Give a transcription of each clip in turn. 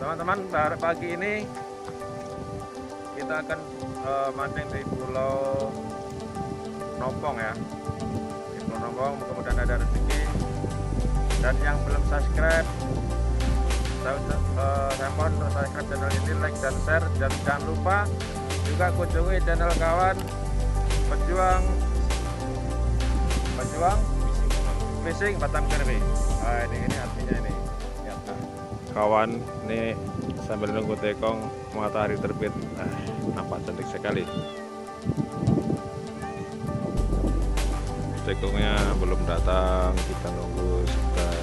Teman-teman, pagi ini kita akan mancing di pulau Nopong ya. Di pulau Nopong, mudah-mudahan ada rezeki. Dan yang belum subscribe, saya mohon untuk subscribe channel ini, like dan share. Dan jangan lupa juga kunjungi channel kawan pejuang fishing Batam Kerbi. Nah, ini artinya ini. Nah, kawan, ini sambil nunggu tekong matahari terbit. Nampak cantik sekali. Tekongnya belum datang, kita nunggu sekitar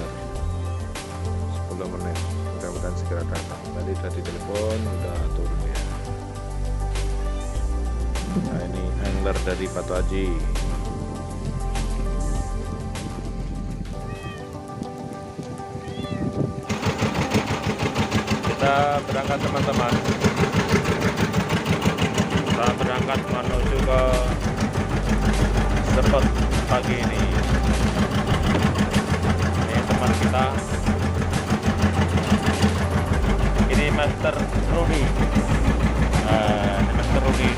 10 menit. Mudah-mudahan segera datang. Tadi sudah ditelepon, udah turun ya. Nah, ini angler dari Batu Haji. Kita berangkat teman-teman. Kita berangkat menuju ke spot pagi ini. Ini teman kita. Ini Master Rudy. Master Rudy.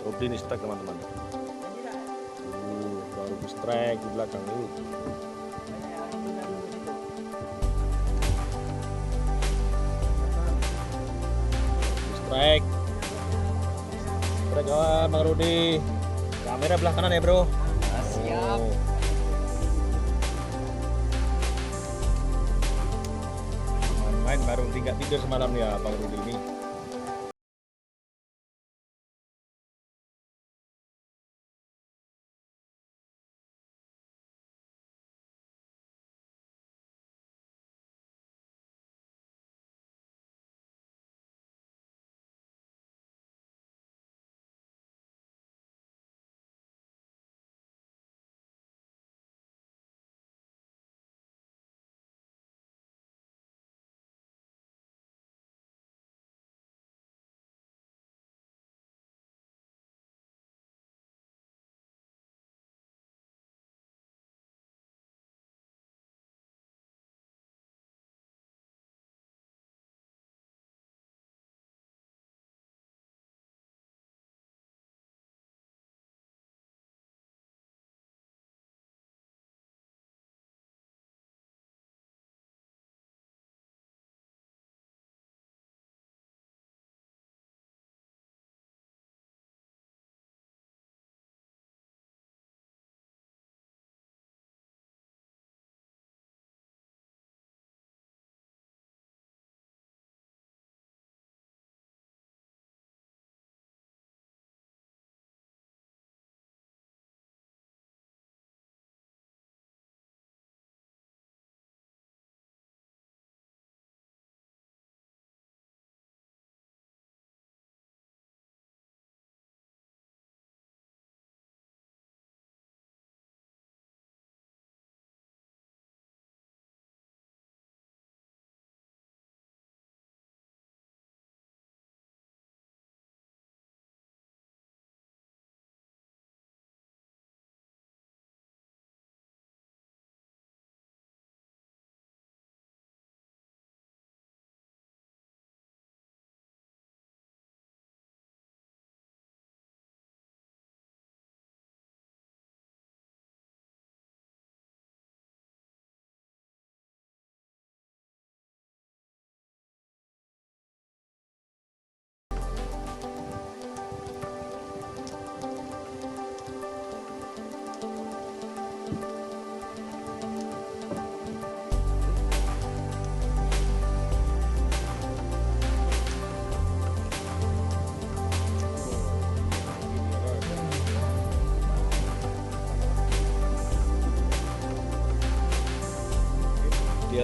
Rudi strike teman-teman. Baru strike di belakang itu. Strike kawan Bang Rudi. Kamera belah kanan ya bro. Siap. Main baru tinggal tidur semalam ya Bang Rudi ini.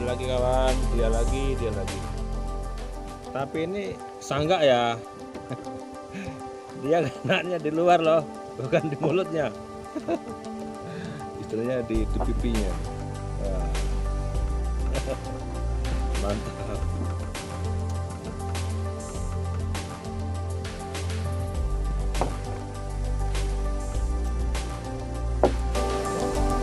lagi kawan, dia lagi. Tapi ini sanggak ya. Dia kenanya di luar loh, bukan di mulutnya. Istilahnya di pipinya. Wah. Mantap.